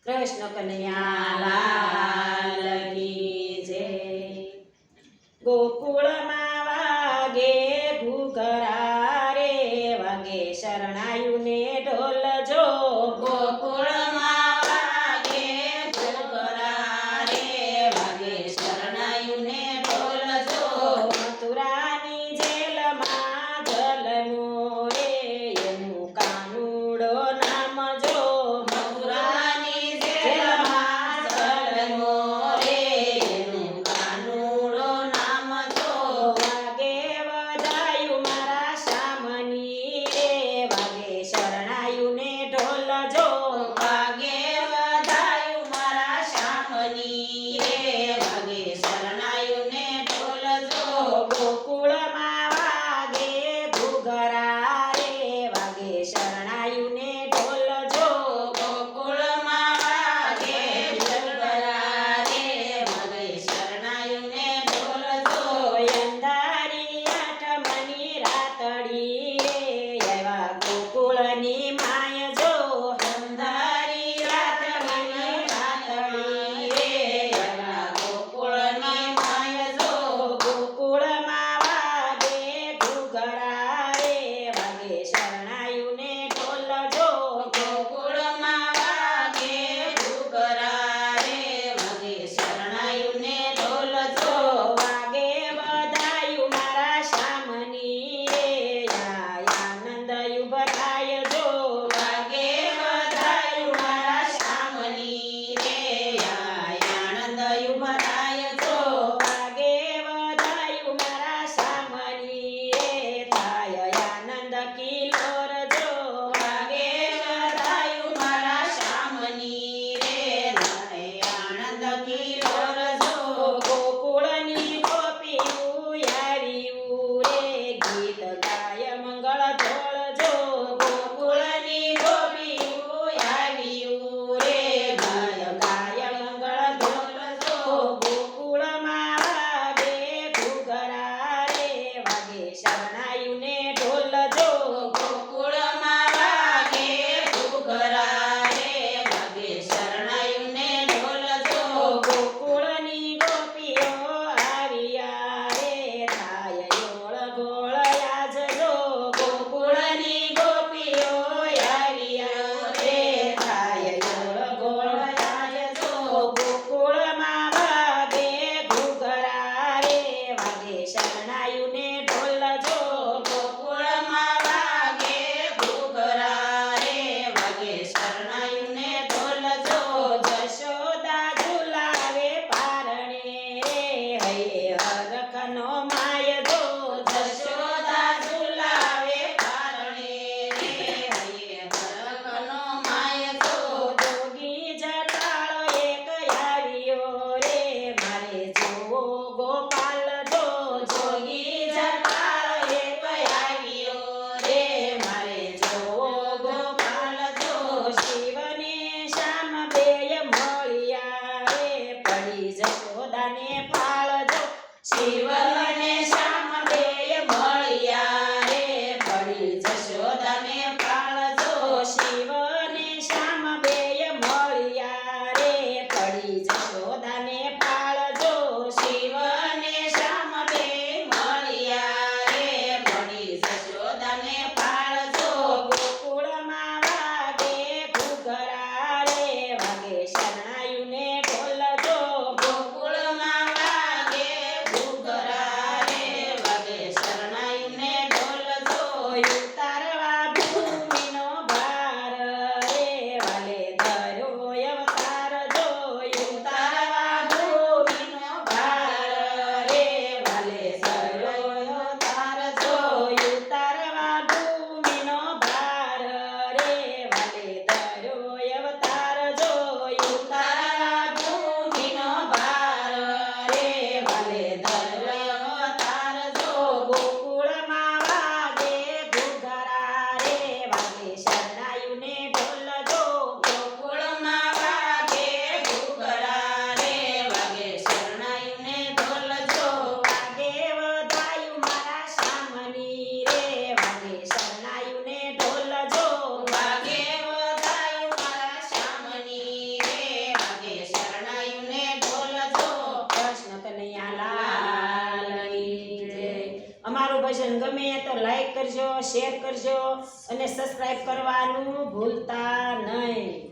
કૃષ્ણ કનૈયા લાલ કી જય। ગોકુળમાં વાગે ઘૂઘરા રે, વાગે શરણાયુને ઢોલ જો। ગોકુળમાં વાગે ઘૂઘરા રે, વાગે શરણાયુને ઢોલ જો। મથુરાની જેલમાં જલમો રે, એનું કાનુડો નામ જો। મથુરાની જેલમાં જલમો રે, એનું કાનુડો નામ જો। વાગે વધાયું મારા શામની રે, વાગે શરણાયુને ઢોલ જો। વાગે વધાયું મારા શામની રે, વાગે શરણાયુને ઢોલ જો। ગોકુળમાં વાગે ઘૂઘરા રે, વાગે શરણાયુને ઢોલ જો। ગોકુળમાં વાગે ઘૂઘરા રે, વાગે શરણાયુને ઢોલ જો। અંધારી આઠમની રાતડી રે, એવા ગોકુળની માય જો। અંધારી રાતની રાતડી રે, એવા ગોકુળની માય જો। ગોકુળમાં વાગે ઘૂઘરા રે, વાગે શરણાયુને ઢોલ જો। ગોકુળમાં વાગે ઘૂઘરા રે, વાગે શરણાયુને ઢોલ જો। વાગે વધાયું મારા શામની રે, આનંદ ઉભરાય જો। વાગે વધાયું મારા શામની રે, આનંદ ઉભરાય જો। વાગે વધાયું મારા શામની રે, થાય આનંદ કિલ્લો અમારું ભજન ગમે તો લાઈક કરજો, શેર કરજો અને સબસ્ક્રાઇબ કરવાનું ભૂલતા નહીં.